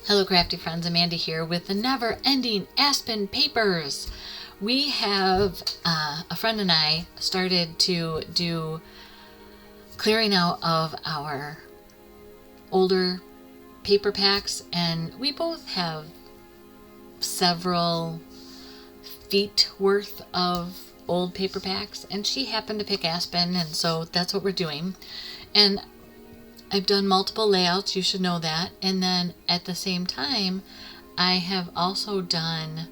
Hello crafty friends, Amanda here with the never-ending Aspen papers. We have, a friend and I started to do clearing out of our older paper packs, and we both have several feet worth of old paper packs, and she happened to pick Aspen, and so that's what we're doing. And I've done multiple layouts, you should know that. And then at the same time, I have also done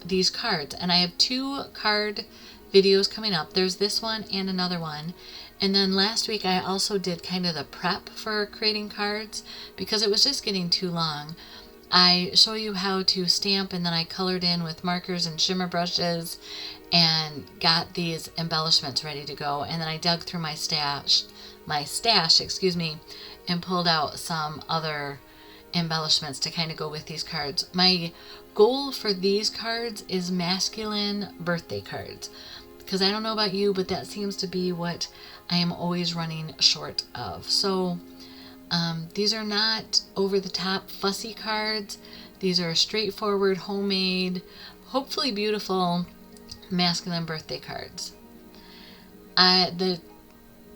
these cards. And I have 2 card videos coming up. There's this one and another one. And then last week I also did kind of the prep for creating cards because it was just getting too long. I show you how to stamp, and then I colored in with markers and shimmer brushes and got these embellishments ready to go. And then I dug through my stash, and pulled out some other embellishments to kind of go with these cards. My goal for these cards is masculine birthday cards, because I don't know about you, but that seems to be what I am always running short of. So these are not over-the-top fussy cards. These are straightforward, homemade, hopefully beautiful masculine birthday cards. The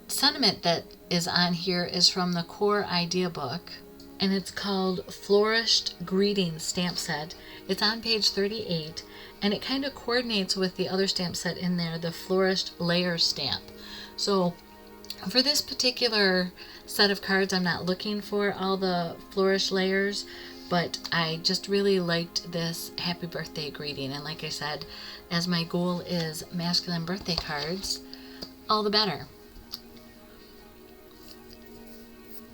sentiment that is on here is from the Core Idea book, and it's called Flourished Greeting Stamp Set. It's on page 38, and it kind of coordinates with the other stamp set in there, the Flourished Layer Stamp. So for this particular set of cards, I'm not looking for all the flourished layers, but I just really liked this happy birthday greeting. And like I said, as my goal is masculine birthday cards, all the better.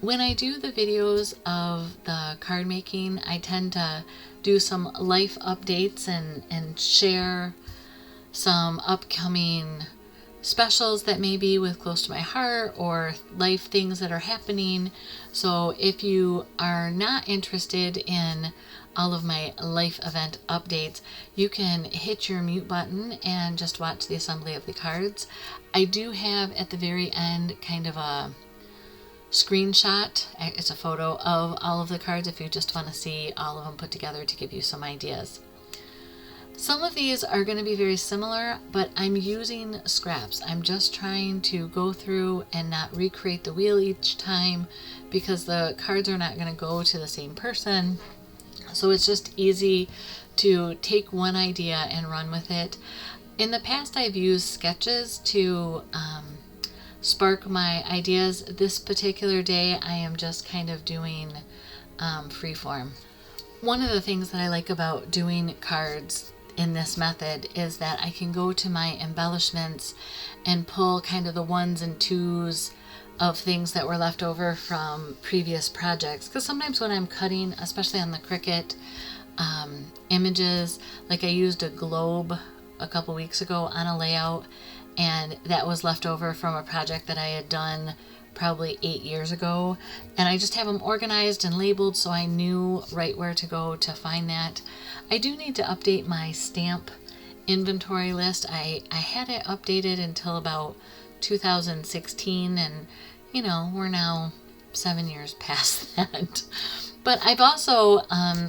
When I do the videos of the card making, I tend to do some life updates and share some upcoming specials that may be with close to my heart or life things that are happening. So if you are not interested in all of my life event updates, you can hit your mute button and just watch the assembly of the cards. I do have at the very end kind of a screenshot. It's a photo of all of the cards if you just want to see all of them put together to give you some ideas. Some of these are going to be very similar, but I'm using scraps. I'm just trying to go through and not recreate the wheel each time because the cards are not going to go to the same person. So it's just easy to take one idea and run with it. In the past, I've used sketches to spark my ideas. This particular day, I am just kind of doing freeform. One of the things that I like about doing cards in this method is that I can go to my embellishments and pull kind of the 1s and 2s of things that were left over from previous projects. Because sometimes when I'm cutting, especially on the Cricut images, like I used a globe a couple weeks ago on a layout, and that was left over from a project that I had done probably 8 years ago, and I just have them organized and labeled so I knew right where to go to find that. I do need to update my stamp inventory list. I had it updated until about 2016, and you know, we're now 7 years past that. But I've also,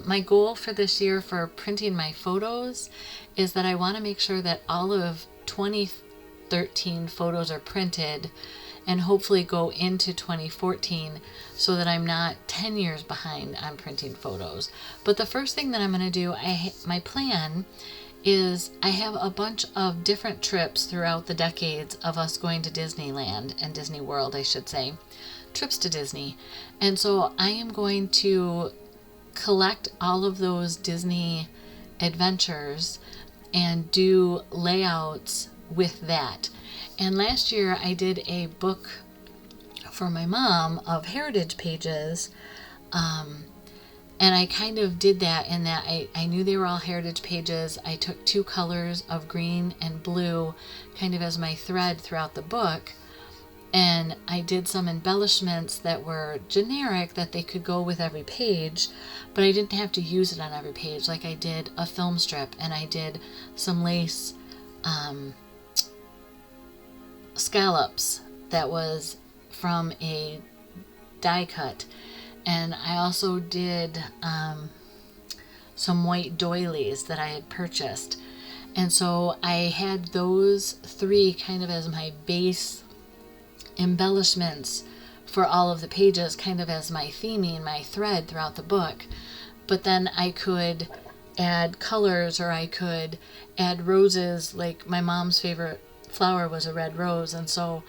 my goal for this year for printing my photos is that I want to make sure that all of 2013 photos are printed and hopefully go into 2014 so that I'm not 10 years behind on printing photos. But the first thing that I'm going to do, my plan is I have a bunch of different trips throughout the decades of us going to Disneyland and Disney World, I should say, trips to Disney. And so I am going to collect all of those Disney adventures and do layouts with that. And last year I did a book for my mom of heritage pages, and I kind of did that in that I knew they were all heritage pages. I took 2 colors of green and blue kind of as my thread throughout the book, and I did some embellishments that were generic that they could go with every page, but I didn't have to use it on every page. Like I did a film strip, and I did some lace scallops that was from a die cut, And I also did some white doilies that I had purchased. And so I had those 3 kind of as my base embellishments for all of the pages, kind of as my theming, my thread throughout the book. But then I could add colors, or I could add roses. Like my mom's favorite flower was a red rose, and so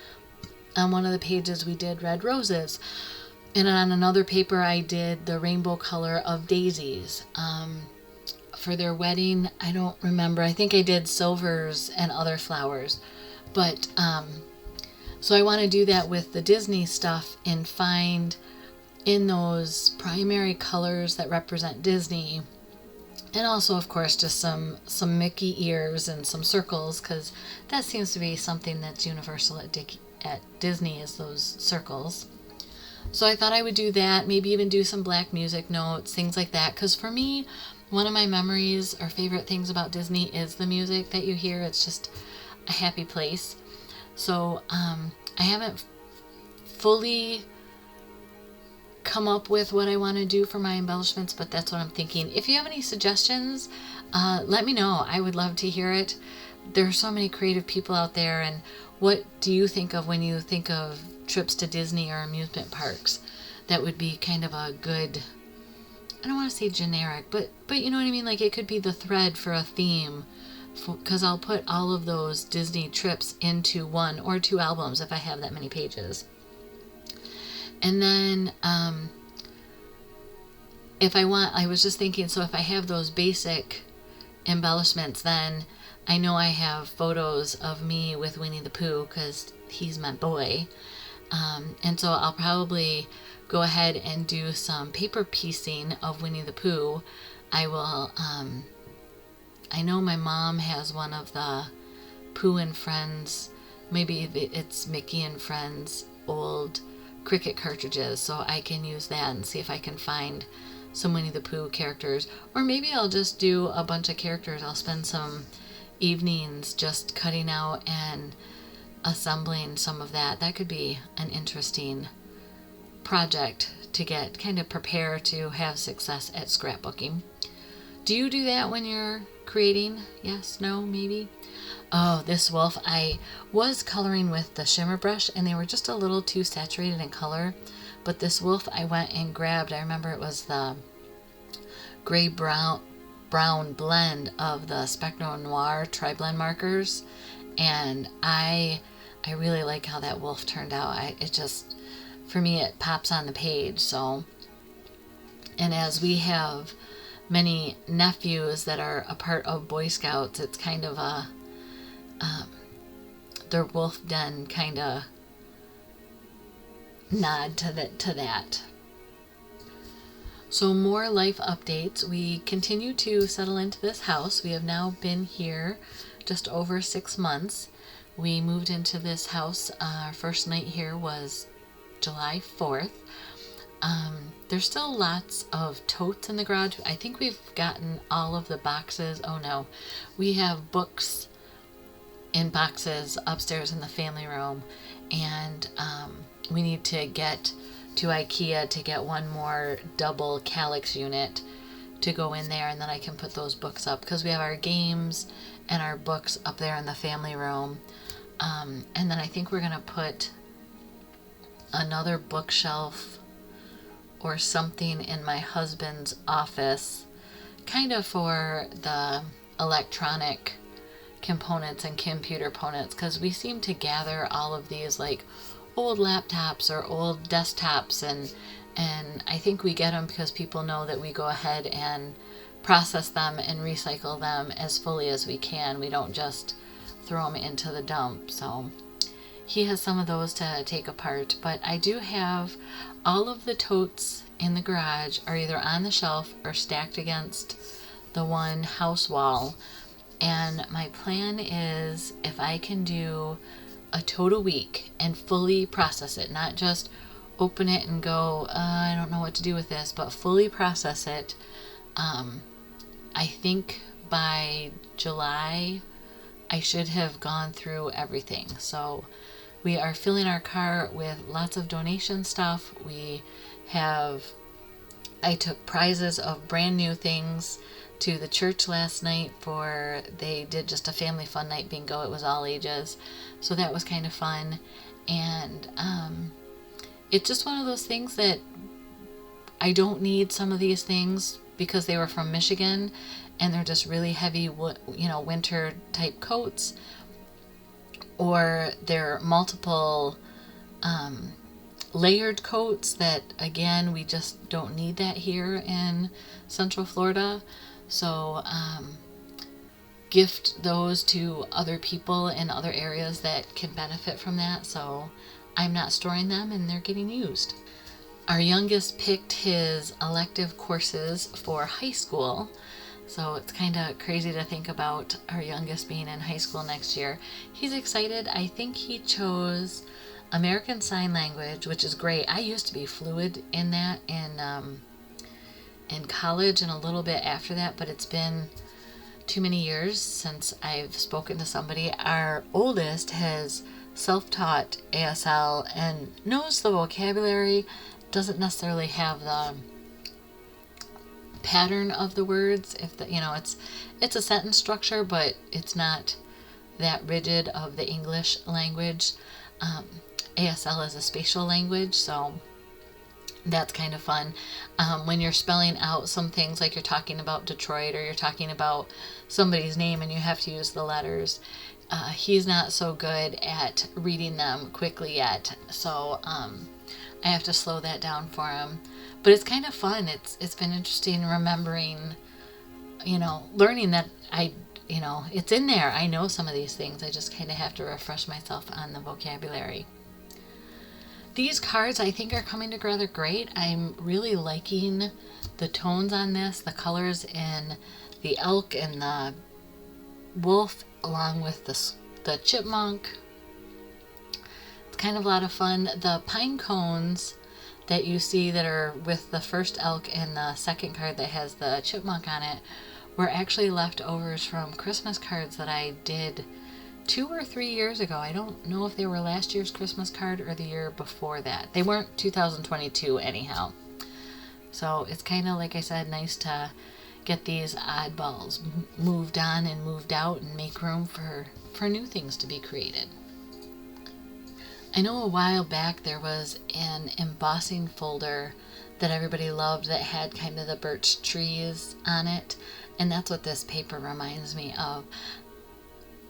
on one of the pages we did red roses, and on another paper I did the rainbow color of daisies. For their wedding, I don't remember, I think I did silvers and other flowers. But so I want to do that with the Disney stuff and find in those primary colors that represent Disney, and also of course just some Mickey ears and some circles, because that seems to be something that's universal at Disney, is those circles. So I thought I would do that, maybe even do some black music notes, things like that, because for me, one of my memories or favorite things about Disney is the music that you hear. It's just a happy place. So I haven't fully come up with what I want to do for my embellishments, but that's what I'm thinking. If you have any suggestions, let me know. I would love to hear it. There are so many creative people out there, and what do you think of when you think of trips to Disney or amusement parks? That would be kind of a good, I don't want to say generic, but you know what I mean? Like it could be the thread for a theme, because I'll put all of those Disney trips into 1 or 2 albums if I have that many pages. And then if I want, I was just thinking, so if I have those basic embellishments, then I know I have photos of me with Winnie the Pooh, because he's my boy. And so I'll probably go ahead and do some paper piecing of Winnie the Pooh. I will, I know my mom has one of the Pooh and Friends, maybe it's Mickey and Friends old Cricut cartridges, so I can use that and see if I can find some Winnie the Pooh characters. Or maybe I'll just do a bunch of characters. I'll spend some evenings just cutting out and assembling some of that. That could be an interesting project to get kind of prepare to have success at scrapbooking. Do you do that when you're creating? Yes, no, maybe? Oh, this wolf, I was coloring with the shimmer brush and they were just a little too saturated in color. But this wolf I went and grabbed, I remember it was the gray brown blend of the Spectro Noir tri-blend markers. And I really like how that wolf turned out. It just, for me, it pops on the page. So, and as we have many nephews that are a part of Boy Scouts, it's kind of a their wolf den kind of nod to that. So more life updates. We continue to settle into this house. We have now been here just over 6 months. We moved into this house. Our first night here was July 4th. There's still lots of totes in the garage. I think we've gotten all of the boxes. Oh no, we have books in boxes upstairs in the family room, and we need to get to IKEA to get one more double calyx unit to go in there, and then I can put those books up, because we have our games and our books up there in the family room. And then I think we're gonna put another bookshelf or something in my husband's office, kind of for the electronic components and computer components, because we seem to gather all of these like old laptops or old desktops, and I think we get them because people know that we go ahead and process them and recycle them as fully as we can. We don't just throw them into the dump. So he has some of those to take apart, but I do have all of the totes in the garage are either on the shelf or stacked against the one house wall. And my plan is, if I can do a tote a week and fully process it, not just open it and go, I don't know what to do with this, but fully process it. I think by July I should have gone through everything. So we are filling our car with lots of donation stuff. We have I took prizes of brand new things to the church last night they did just a family fun night bingo. It was all ages. So that was kind of fun. And it's just one of those things that I don't need some of these things because they were from Michigan and they're just really heavy, winter type coats, or they're multiple layered coats that, again, we just don't need that here in Central Florida. So gift those to other people in other areas that can benefit from that. So I'm not storing them and they're getting used. Our youngest picked his elective courses for high school. So it's kind of crazy to think about our youngest being in high school next year. He's excited. I think he chose American Sign Language, which is great. I used to be fluid in that in college and a little bit after that, but it's been too many years since I've spoken to somebody. Our oldest has self-taught ASL and knows the vocabulary, doesn't necessarily have the pattern of the words. It's a sentence structure, but it's not that rigid of the English language. ASL is a spatial language, so that's kind of fun. When you're spelling out some things, like you're talking about Detroit or you're talking about somebody's name and you have to use the letters, he's not so good at reading them quickly yet, so I have to slow that down for him. But it's kind of fun. It's been interesting remembering, learning that it's in there. I know some of these things. I just kind of have to refresh myself on the vocabulary. These cards I think are coming together great. I'm really liking the tones on this, the colors in the elk and the wolf, along with the chipmunk. It's kind of a lot of fun. The pine cones that you see that are with the first elk and the second card that has the chipmunk on it were actually leftovers from Christmas cards that I did 2 or 3 years ago. I don't know if they were last year's Christmas card or the year before that. They weren't 2022 anyhow. So it's kind of, like I said, nice to get these oddballs moved on and moved out and make room for new things to be created. I know a while back there was an embossing folder that everybody loved that had kind of the birch trees on it, and that's what this paper reminds me of.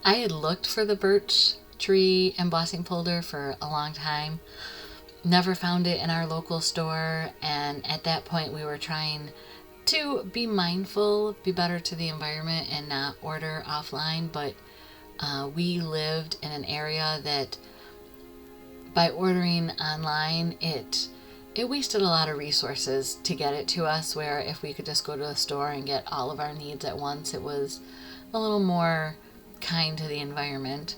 I had looked for the birch tree embossing folder for a long time, never found it in our local store, and at that point we were trying to be mindful, be better to the environment and not order offline, but we lived in an area that by ordering online, it wasted a lot of resources to get it to us, where if we could just go to the store and get all of our needs at once, it was a little more kind to the environment.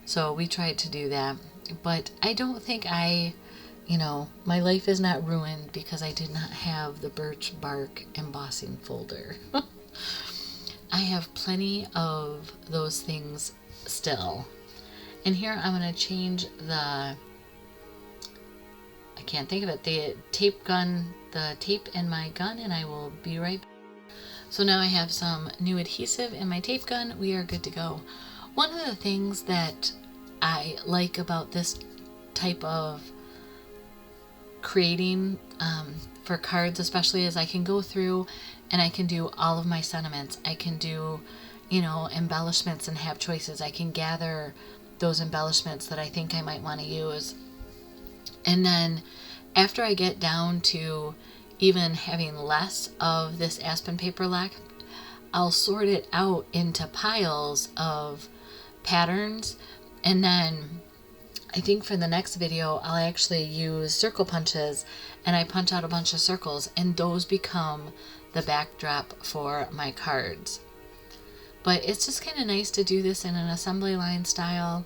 So we tried to do that. But I don't think my life is not ruined because I did not have the birch bark embossing folder. I have plenty of those things still. And here I'm going to change I can't think of it, the tape in my gun, and I will be right back. So now I have some new adhesive in my tape gun. We are good to go. One of the things that I like about this type of creating for cards especially is I can go through and I can do all of my sentiments. I can do, embellishments and have choices. I can gather those embellishments that I think I might want to use. And then after I get down to even having less of this Aspen paper left, I'll sort it out into piles of patterns. And then I think for the next video, I'll actually use circle punches, and I punch out a bunch of circles, and those become the backdrop for my cards. But it's just kind of nice to do this in an assembly line style.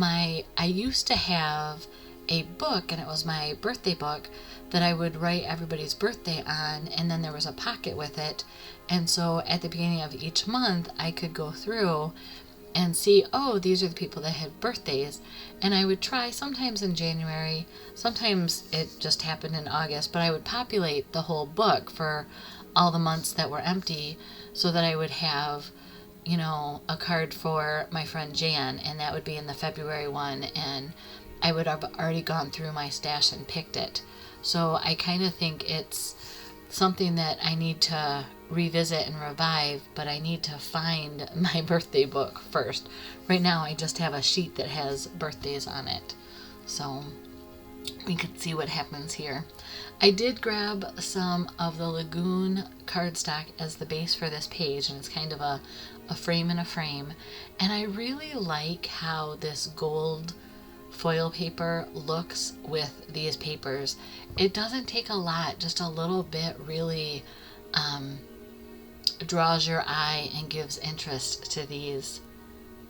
I used to have a book, and it was my birthday book that I would write everybody's birthday on, and then there was a pocket with it. And so at the beginning of each month, I could go through and see, oh, these are the people that had birthdays. And I would try sometimes in January, sometimes it just happened in August, but I would populate the whole book for all the months that were empty so that I would have, you know, a card for my friend Jan, and that would be in the February one, and I would have already gone through my stash and picked it. So I kind of think it's something that I need to revisit and revive, but I need to find my birthday book first. Right now I just have a sheet that has birthdays on it, so we could see what happens here. I did grab some of the Lagoon cardstock as the base for this page, and it's kind of a frame in a frame, and I really like how this gold foil paper looks with these papers. It doesn't take a lot, just a little bit really draws your eye and gives interest to these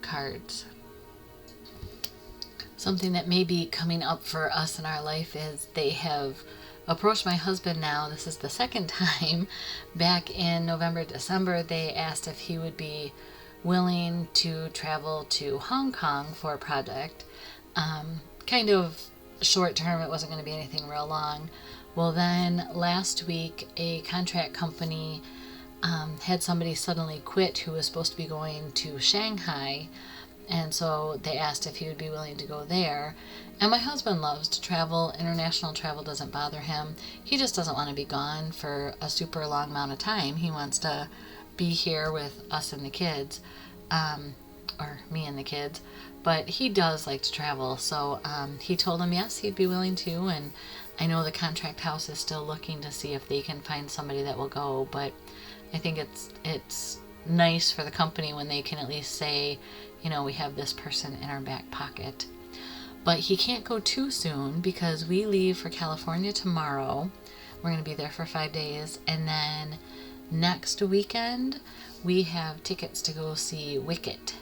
cards. Something that may be coming up for us in our life is they have approached my husband now. This is the second time. Back in November, December, they asked if he would be willing to travel to Hong Kong for a project. Kind of short term, it wasn't going to be anything real long. Well, then last week a contract company had somebody suddenly quit who was supposed to be going to Shanghai, and so they asked if he would be willing to go there. And my husband loves to travel. International travel doesn't bother him. He just doesn't want to be gone for a super long amount of time. He wants to be here with us and the kids, or me and the kids. But he does like to travel, so he told him yes, he'd be willing to, and I know the contract house is still looking to see if they can find somebody that will go, but I think it's nice for the company when they can at least say, you know, we have this person in our back pocket. But he can't go too soon because we leave for California tomorrow. We're going to be there for 5 days, and then next weekend we have tickets to go see Wicked.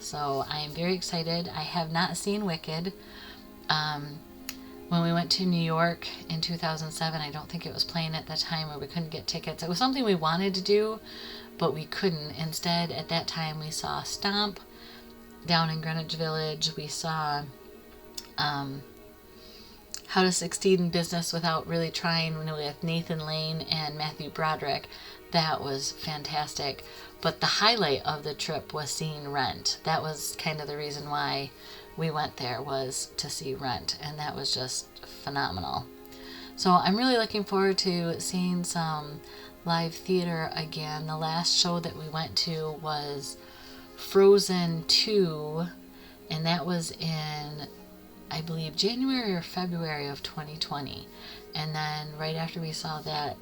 So I am very excited. I have not seen Wicked. When we went to New York in 2007, I don't think it was playing at that time, or we couldn't get tickets. It was something we wanted to do, but we couldn't. Instead, at that time, we saw Stomp down in Greenwich Village. We saw How to Succeed in Business Without Really Trying with Nathan Lane and Matthew Broderick. That was fantastic. But the highlight of the trip was seeing Rent. That was kind of the reason why we went there, was to see Rent, and that was just phenomenal. So I'm really looking forward to seeing some live theater again. The last show that we went to was Frozen 2, and that was in, I believe, January or February of 2020. And then right after we saw that,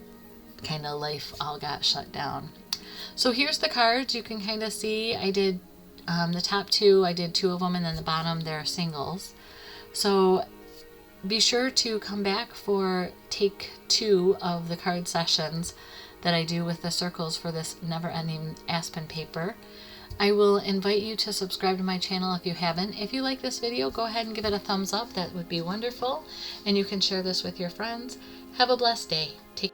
kind of life all got shut down. So here's the cards. You can kind of see I did the top two. I did 2 of them, and then the bottom, they're singles. So be sure to come back for take 2 of the card sessions that I do with the circles for this never-ending Aspen paper. I will invite you to subscribe to my channel if you haven't. If you like this video, go ahead and give it a thumbs up. That would be wonderful. And you can share this with your friends. Have a blessed day. Take